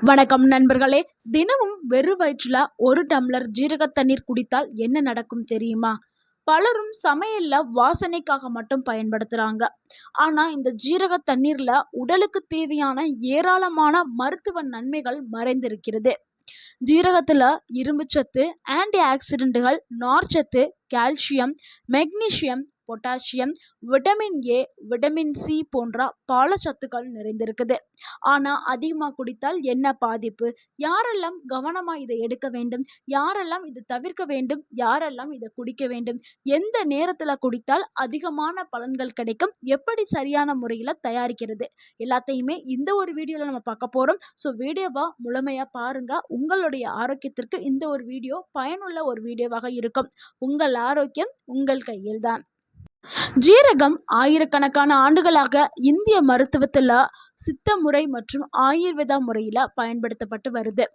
வணக்கம் நண்பர்களே. தினமும் வெறும் வயிற்றுல ஒரு டம்ளர் ஜீரக தண்ணீர் குடித்தால் என்ன நடக்கும் தெரியுமா? பலரும் சமையல்ல வாசனைக்காக மட்டும் பயன்படுத்துறாங்க. ஆனா இந்த ஜீரக தண்ணீர்ல உடலுக்கு தேவையான ஏராளமான மருத்துவ நன்மைகள் மறைந்திருக்கிறது. ஜீரகத்துல இரும்புச்சத்து, ஆன்டி ஆக்சிடென்ட்கள், நார்ச்சத்து, calcium, magnesium, potassium, vitamin A, vitamin C போன்ற பல சத்துக்கள் நிறைந்திருக்குது. ஆனா அதிகமா குடித்தால் என்ன பாதிப்பு? யாரெல்லாம் கவனமா இதை எடுக்க வேண்டும்? யாரெல்லாம் இதை தவிர்க்க வேண்டும்? யாரெல்லாம் இதை குடிக்க வேண்டும்? எந்த நேரத்துல குடித்தால் அதிகமான பலன்கள் கிடைக்கும்? எப்படி சரியான முறையில தயாரிக்கிறது? எல்லாத்தையுமே இந்த ஒரு வீடியோல நம்ம பார்க்க போறோம். ஸோ வீடியோவா முழுமையா பாருங்க. உங்களுடைய ஆரோக்கியத்திற்கு இந்த ஒரு வீடியோ பயனுள்ள ஒரு வீடியோவாக இருக்கும். உங்கள் ஆரோக்கியம் உங்கள் கையில்தான். ஜீரகம் ஆயிரக்கணக்கான ஆண்டுகளாக இந்திய மருத்துவத்துல சித்த முறை மற்றும் ஆயுர்வேதா முறையில பயன்படுத்தப்பட்டு வருது.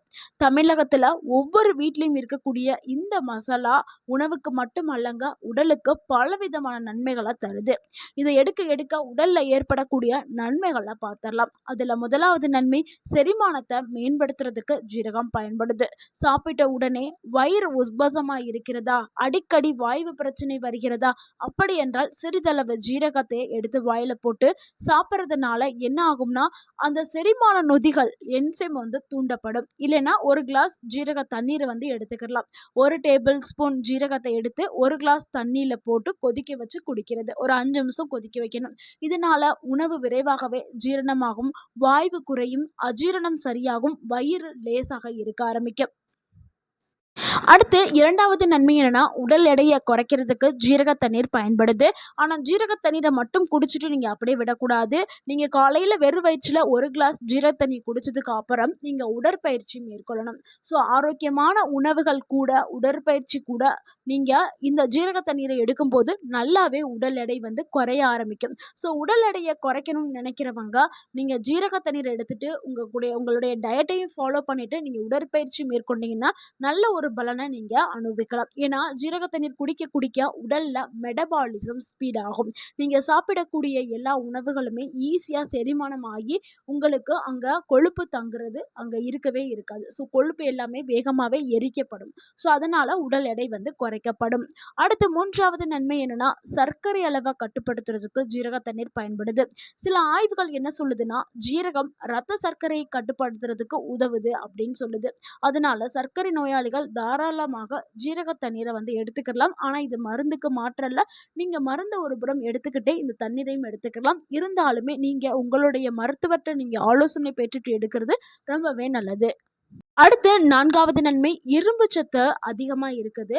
தமிழகத்துல ஒவ்வொரு வீட்லயும் இருக்கக்கூடிய இந்த மசாலா உணவுக்கு மட்டும் அல்லங்க, உடலுக்கு பலவிதமான நன்மைகளை தருது. இதை எடுக்க எடுக்க உடல்ல ஏற்படக்கூடிய நன்மைகளை பார்த்தரலாம். அதுல முதலாவது நன்மை, செரிமானத்தை மேம்படுத்துறதுக்கு ஜீரகம் பயன்படுது. சாப்பிட்ட உடனே வயிறு உஸ்பசமா இருக்கிறதா, அடிக்கடி வாய்வு பிரச்சனை வருகிறதா, அப்படி என்றால் சிறிதளவு ஜீரகத்தை எடுத்து வாயில போட்டு சாப்பிட்றதுனால என்ன ஆகும்னா, அந்த செரிமான நொதிகள் என்சைம் தூண்டப்படும். இல்லைன்னா ஒரு கிளாஸ் ஜீரக தண்ணீரை எடுத்துக்கலாம். ஒரு டேபிள் ஸ்பூன் ஜீரகத்தை எடுத்து ஒரு கிளாஸ் தண்ணியில போட்டு கொதிக்க வச்சு குடிக்கிறது. ஒரு 5 நிமிஷம் கொதிக்க வைக்கணும். இதனால உணவு விரைவாகவே ஜீரணமாகும், வாய்வு குறையும், அஜீரணம் சரியாகும், வயிறு லேசாக இருக்க ஆரம்பிக்கும். அடுத்து இரண்டாவது நன்மை என்னன்னா, உடல் எடையை குறைக்கிறதுக்கு ஜீரக தண்ணீர் பயன்படுது. ஆனா ஜீரக தண்ணீரை மட்டும் குடிச்சிட்டு நீங்க அப்படியே விடக்கூடாது. நீங்க காலையில வெறும் வயிற்றுல ஒரு கிளாஸ் ஜீரக தண்ணி குடிச்சதுக்கு அப்புறம் நீங்க உடற்பயிற்சி மேற்கொள்ளணும். ஸோ ஆரோக்கியமான உணவுகள் கூட, உடற்பயிற்சி கூட நீங்க இந்த ஜீரக தண்ணீரை எடுக்கும் போது நல்லாவே உடல் எடை குறைய ஆரம்பிக்கும். ஸோ உடல் எடையை குறைக்கணும்னு நினைக்கிறவங்க நீங்க ஜீரக தண்ணீரை எடுத்துட்டு உங்களுடைய டயட்டையும் ஃபாலோ பண்ணிட்டு நீங்க உடற்பயிற்சி மேற்கொண்டீங்கன்னா நல்ல ஒரு பலனை நீங்க அனுபவிக்கலாம். ஏன்னா ஜீரக தண்ணீர் குடிக்க குடிக்க உடல்ல மெட்டபாலிசம் ஸ்பீட் ஆகும். நீங்க சாப்பிடக்கூடிய எல்லா உணவுகளுமே ஈஸியா செரிமானம் ஆகி உங்களுக்கு அங்க கொழுப்பு தங்குறது அங்க இருக்கவே இருக்காது. ஸோ கொழுப்பு எல்லாமே வேகமாவே எரிக்கப்படும். ஸோ அதனால உடல் எடை குறைக்கப்படும். அடுத்து மூன்றாவது நன்மை என்னன்னா, சர்க்கரை அளவை கட்டுப்படுத்துறதுக்கு ஜீரக தண்ணீர் பயன்படுது. சில ஆய்வுகள் என்ன சொல்லுதுன்னா, ஜீரகம் ரத்த சர்க்கரையை கட்டுப்படுத்துறதுக்கு உதவுது அப்படின்னு சொல்லுது. அதனால சர்க்கரை நோயாளிகள் தாராளமாக ஜீரக தண்ணீரை எடுத்துக்கலாம். ஆனா இது மருந்துக்கு மாற்றல்ல. நீங்க மருந்த ஒரு புறம் எடுத்துக்கிட்டே இந்த தண்ணீரையும் எடுத்துக்கலாம். இருந்தாலுமே நீங்க உங்களுடைய மருத்துவர்கிட்ட நீங்க ஆலோசனை பெற்றுட்டு எடுக்கிறது ரொம்பவே நல்லது. அடுத்து நான்காவது நன்மை, இரும்பு சத்து அதிகமா இருக்குது.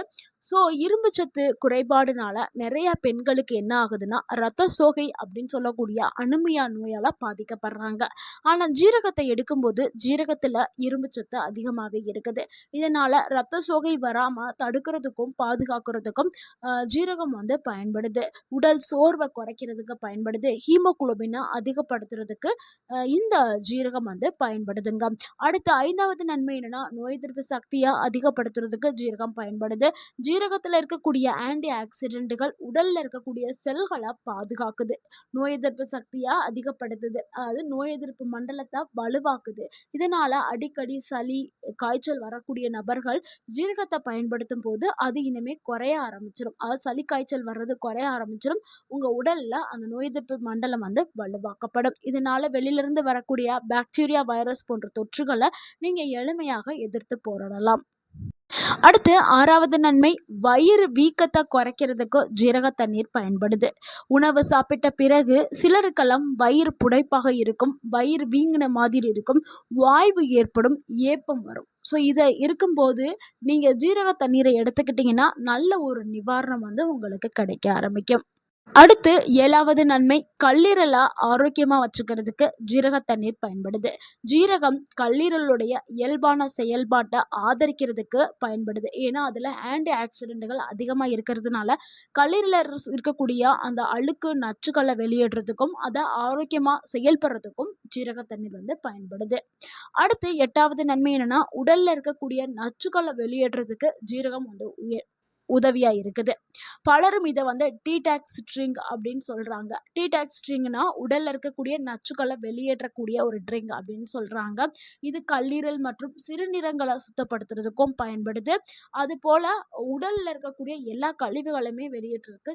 ஸோ இரும்பு சத்து குறைபாடுனால நிறைய பெண்களுக்கு என்ன ஆகுதுன்னா, ரத்த சோகை அப்படின்னு சொல்லக்கூடிய அனிமியா நோயால பாதிக்கப்படுறாங்க. ஆனா ஜீரகத்தை எடுக்கும்போது ஜீரகத்துல இரும்பு சத்து அதிகமாவே இருக்குது. இதனால ரத்த சோகை வராம தடுக்கிறதுக்கும் பாதுகாக்கிறதுக்கும் ஜீரகம் பயன்படுது. உடல் சோர்வை குறைக்கிறதுக்கு பயன்படுது. ஹீமோகுளோபினை அதிகப்படுத்துறதுக்கு இந்த ஜீரகம் பயன்படுதுங்க. அடுத்த ஐந்தாவது நன்மை என்னன்னா, நோய் எதிர்ப்பு சக்தியை அதிகப்படுத்துறதுக்கு ஜீரகம் பயன்படுது. ஜீரகத்துல இருக்கக்கூடிய ஆன்டி ஆக்சிடென்ட்கள் உடல்ல இருக்கக்கூடிய செல்களை பாதுகாக்குது. நோய் எதிர்ப்பு சக்தியா அதிகப்படுத்துது. அதாவது நோய் எதிர்ப்பு மண்டலத்தை வலுவாக்குது. இதனால அடிக்கடி சளி, காய்ச்சல் வரக்கூடிய நபர்கள் ஜீரகத்தை பயன்படுத்தும் போது அது இனிமே குறைய ஆரம்பிச்சிடும். அதாவது சளி காய்ச்சல் வர்றது குறைய ஆரம்பிச்சிடும். உங்க உடல்ல அந்த நோய் எதிர்ப்பு மண்டலம் வலுவாக்கப்படும். இதனால வெளியிலிருந்து வரக்கூடிய பாக்டீரியா, வைரஸ் போன்ற தொற்றுகளை நீங்க எளிமையாக எதிர்த்து போராடலாம். அடுத்து ஆறாவது நன்மை, வயிறு வீக்கத்தை குறைக்கிறதுக்கு ஜீரக தண்ணீர் பயன்படுது. உணவு சாப்பிட்ட பிறகு சிலருக்கெல்லாம் வயிறு புடைப்பாக இருக்கும், வயிறு வீங்கின மாதிரி இருக்கும், வாய்வு ஏற்படும், ஏப்பம் வரும். ஸோ இதை இருக்கும்போது நீங்கள் ஜீரக தண்ணீரை எடுத்துக்கிட்டிங்கன்னா நல்ல ஒரு நிவாரணம் உங்களுக்கு கிடைக்க ஆரம்பிக்கும். அடுத்து ஏழாவது நன்மை, கல்லீரலை ஆரோக்கியமா வச்சுக்கிறதுக்கு ஜீரக தண்ணீர் பயன்படுது. ஜீரகம் கல்லீரலுடைய இயல்பான செயல்பாட்டை ஆதரிக்கிறதுக்கு பயன்படுது. ஏன்னா அதுல ஆன்டி ஆக்சிடென்ட்கள் அதிகமா இருக்கிறதுனால கல்லீரல இருக்கக்கூடிய அந்த அழுக்கு நச்சுக்களை வெளியேற்றதுக்கும் அதை ஆரோக்கியமா செயல்படுறதுக்கும் ஜீரக தண்ணீர் பயன்படுது. அடுத்து எட்டாவது நன்மை என்னன்னா, உடல்ல இருக்கக்கூடிய நச்சுக்களை வெளியேற்றதுக்கு ஜீரகம் உதவியாக இருக்குது. பலரும் இதை வந்து டீடாக்ஸ் ட்ரிங்க் அப்படின்னு சொல்கிறாங்க. டீடாக்ஸ் ட்ரிங்க்னா உடலில் இருக்கக்கூடிய நச்சுக்களை வெளியேற்றக்கூடிய ஒரு ட்ரிங்க் அப்படின்னு சொல்கிறாங்க. இது கல்லீரல் மற்றும் சிறுநீரகங்களை சுத்தப்படுத்துறதுக்கும் பயன்படுது. அதுபோல் உடலில் இருக்கக்கூடிய எல்லா கழிவுகளுமே வெளியேற்றுறதுக்கு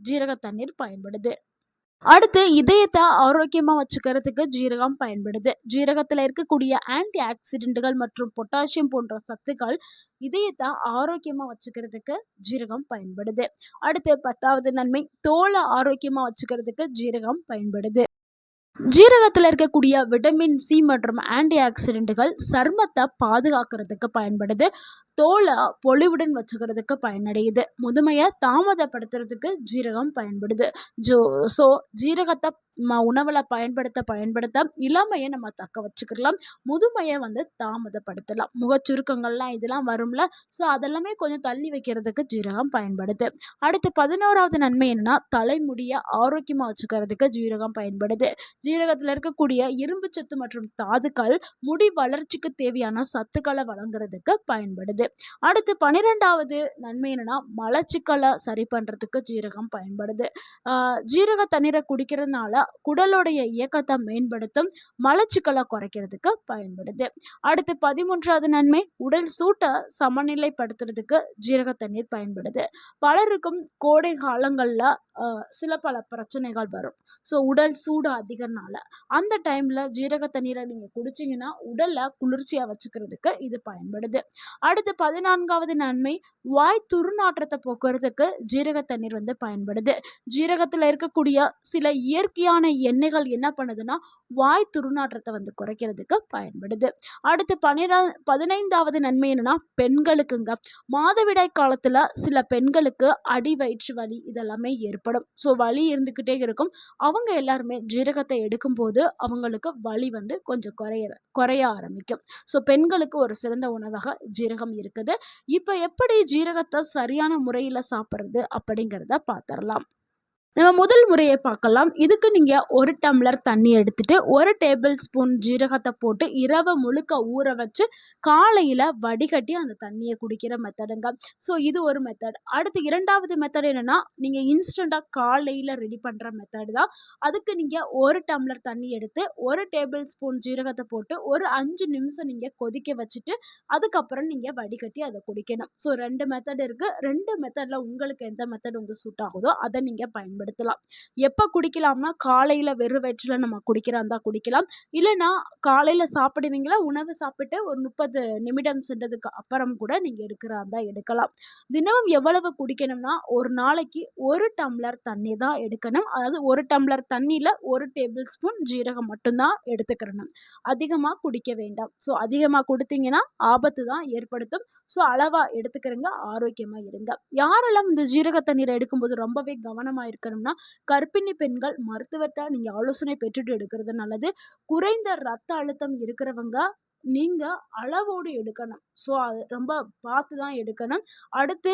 ஜீரக தண்ணீர் பயன்படுது. அடுத்து இதயத்தை ஆரோக்கியமா வச்சுக்கிறதுக்கு ஜீரகம் பயன்படுது. ஜீரகத்துல இருக்கக்கூடிய ஆன்டி ஆக்சிடென்ட்கள் மற்றும் பொட்டாசியம் போன்ற சத்துக்கள் இதயத்தை ஆரோக்கியமா வச்சுக்கிறதுக்கு ஜீரகம் பயன்படுது. அடுத்து 10வது நன்மை, தோலை ஆரோக்கியமா வச்சுக்கிறதுக்கு ஜீரகம் பயன்படுது. ஜீரகத்தில் இருக்கக்கூடிய விட்டமின் சி மற்றும் ஆன்டி ஆக்சிடென்ட்கள் சருமத்தை பாதுகாக்கிறதுக்கு பயன்படுது. தோலை பொலிவுடன் வச்சுக்கிறதுக்கு பயனடையுது. முதுமையை தாமதப்படுத்துறதுக்கு ஜீரகம் பயன்படுது. ஸோ ஜீரகத்தை உணவில் பயன்படுத்த இளமையை நம்ம தக்க வச்சுக்கலாம். முதுமையை வந்து தாமதப்படுத்தலாம். முகச்சுருக்கங்கள்லாம் இதெல்லாம் வரும்ல, ஸோ அதெல்லாமே கொஞ்சம் தள்ளி வைக்கிறதுக்கு ஜீரகம் பயன்படுது. அடுத்து 11வது நன்மை என்னன்னா, தலைமுடியை ஆரோக்கியமாக வச்சுக்கிறதுக்கு ஜீரகம் பயன்படுது. ஜீரகத்தில் இருக்கக்கூடிய இரும்பு சத்து மற்றும் தாதுக்கள் முடி வளர்ச்சிக்கு தேவையான சத்துக்களை வழங்குறதுக்கு பயன்படுது. அடுத்து 12வது நன்மை என்னன்னா, மலச்சிக்கலை சரி பண்றதுக்கு ஜீரகம் பயன்படுது. ஜீரக தண்ணீரை குடிக்கிறதுனால குடலுடைய இயக்கத்தை மேம்படுத்தும், மலச்சிக்கலை குறைக்கிறதுக்கு பயன்படுது. அடுத்து 13வது நன்மை, உடல் சூட்டை சமநிலைப்படுத்துறதுக்கு ஜீரக தண்ணீர் பயன்படுது. பலருக்கும் கோடை காலங்களில் பல பிரச்சனைகள் வரும். ஸோ உடல் சூடு அதிகனால அந்த டைமில் ஜீரக தண்ணீரை நீங்கள் குடிச்சிங்கன்னா உடலை குளிர்ச்சியாக வச்சுக்கிறதுக்கு இது பயன்படுது. அடுத்து 14வது நன்மை, வாய் துர்நாற்றத்தை போக்குறதுக்கு ஜீரக தண்ணீர் வந்து பயன்படுது. ஜீரகத்தில் இருக்கக்கூடிய சில இயற்கையான எண்ணெய்கள் என்ன பண்ணுதுன்னா வாய் துர்நாற்றத்தை வந்து குறைக்கிறதுக்கு பயன்படுது. அடுத்து 15வது நன்மை என்னன்னா, பெண்களுக்குங்க மாதவிடாய் காலத்தில் சில பெண்களுக்கு அடி வயிற்று வலி இதெல்லாமே ஏற்படும். ஸோ வலி இருந்துக்கிட்டே இருக்கும். அவங்க எல்லாருமே ஜீரகத்தை எடுக்கும்போது அவங்களுக்கு வலி வந்து கொஞ்சம் குறைய ஆரம்பிக்கும். ஸோ பெண்களுக்கு ஒரு சிறந்த உணவாக ஜீரகம் இருக்குது. இப்போ எப்படி ஜீரகத்தை சரியான முறையில் சாப்பிட்றது அப்படிங்கிறத பார்த்துடலாம். நம்ம முதல் முறையை பார்க்கலாம். இதுக்கு நீங்கள் 1 டம்ளர் தண்ணி எடுத்துட்டு 1 டேபிள் ஸ்பூன் ஜீரகத்தை போட்டு இரவு முழுக்க ஊற வச்சு காலையில் வடிகட்டி அந்த தண்ணியை குடிக்கிற மெத்தடுங்க. ஸோ இது ஒரு மெத்தட். அடுத்து 2வது மெத்தட் என்னென்னா, நீங்கள் இன்ஸ்டண்ட்டாக காலையில் ரெடி பண்ணுற மெத்தட் தான். அதுக்கு நீங்கள் 1 டம்ளர் தண்ணி எடுத்து 1 டேபிள் ஸ்பூன் ஜீரகத்தை போட்டு ஒரு 5 நிமிஷம் நீங்கள் கொதிக்க வச்சுட்டு அதுக்கப்புறம் நீங்கள் வடிகட்டி அதை குடிக்கணும். ஸோ 2 மெத்தட் இருக்குது. 2 மெத்தடில் உங்களுக்கு எந்த மெத்தட் வந்து சூட் ஆகுதோ அதை நீங்கள் பயன்படுத்தலாம். எப்போ குடிக்கலாம்னா, காலையில் வெறும் வயிற்றில் நம்ம குடிக்கிறா இருந்தால் குடிக்கலாம். இல்லைன்னா காலையில் சாப்பிடுவீங்களா, உணவு சாப்பிட்டு ஒரு 30 நிமிடம் சென்றதுக்கு அப்புறம் கூட நீங்கள் எடுக்கிறா இருந்தால் எடுக்கலாம். தினமும் எவ்வளவு குடிக்கணும்னா, ஒரு நாளைக்கு 1 டம்ளர் தண்ணி தான் எடுக்கணும். அதாவது 1 டம்ளர் தண்ணியில் 1 டேபிள் ஸ்பூன் ஜீரகம் மட்டும்தான் எடுத்துக்கிறணும். அதிகமாக குடிக்க வேண்டாம். ஸோ அதிகமாக கொடுத்தீங்கன்னா ஆபத்து தான் ஏற்படுத்தும். ஸோ அளவாக எடுத்துக்கிறங்க, ஆரோக்கியமாக இருங்க. யாரெல்லாம் இந்த ஜீரக தண்ணீரை எடுக்கும்போது ரொம்பவே கவனமாக இருக்கணும்னா, கர்ப்பிணி பெண்கள் மருத்துவர்கிட்ட நீங்க ஆலோசனை பெற்றுட்டு எடுக்கிறது நல்லது. குறைந்த ரத்த அழுத்தம் இருக்கிறவங்க நீங்க அளவோடு எடுக்கணும். ஸோ அது ரொம்ப பார்த்து தான் எடுக்கணும். அடுத்து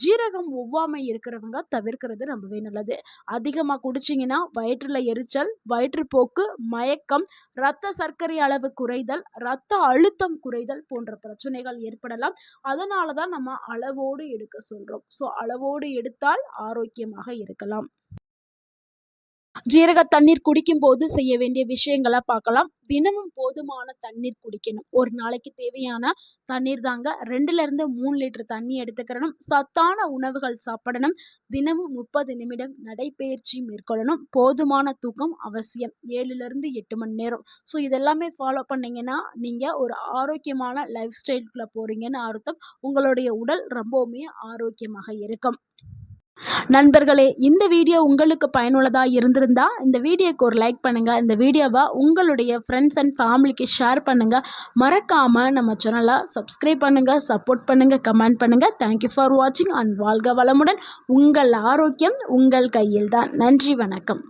ஜீரகம் ஒவ்வாமை இருக்கிறவங்க தவிர்க்கிறது ரொம்பவே நல்லது. அதிகமாக குடிச்சிங்கன்னா வயிற்றில் எரிச்சல், வயிற்றுப்போக்கு, மயக்கம், இரத்த சர்க்கரை அளவு குறைதல், இரத்த அழுத்தம் குறைதல் போன்ற பிரச்சனைகள் ஏற்படலாம். அதனால தான் நம்ம அளவோடு எடுக்க சொல்கிறோம். ஸோ அளவோடு எடுத்தால் ஆரோக்கியமாக இருக்கலாம். ஜீரக தண்ணீர் குடிக்கும்போது செய்ய வேண்டிய விஷயங்களை பார்க்கலாம். தினமும் போதுமான தண்ணீர் குடிக்கணும். ஒரு நாளைக்கு தேவையான தண்ணீர் தாங்க 2லிருந்து 3 லிட்டர் தண்ணி எடுத்துக்கிறணும். சத்தான உணவுகள் சாப்பிடணும். தினமும் 30 நிமிடம் நடைப்பயிற்சி மேற்கொள்ளணும். போதுமான தூக்கம் அவசியம். 7லிருந்து 8 மணி நேரம். ஸோ இதெல்லாமே ஃபாலோ பண்ணிங்கன்னா நீங்கள் ஒரு ஆரோக்கியமான லைஃப் ஸ்டைலுக்குள்ளே போகிறீங்கன்னு அர்த்தம். உங்களுடைய உடல் ரொம்பவுமே ஆரோக்கியமாக இருக்கும். நண்பர்களே, இந்த வீடியோ உங்களுக்கு பயனுள்ளதாக இருந்திருந்தா இந்த வீடியோக்கு ஒரு லைக் பண்ணுங்கள். இந்த வீடியோவை உங்களுடைய ஃப்ரெண்ட்ஸ் அண்ட் ஃபேமிலிக்கு ஷேர் பண்ணுங்கள். மறக்காமல் நம்ம சேனலை சப்ஸ்கிரைப் பண்ணுங்கள், சப்போர்ட் பண்ணுங்கள், கமெண்ட் பண்ணுங்கள். தேங்க்யூ ஃபார் வாட்சிங் அண்ட் வாழ்க வளமுடன். உங்கள் ஆரோக்கியம் உங்கள் கையில் தான். நன்றி, வணக்கம்.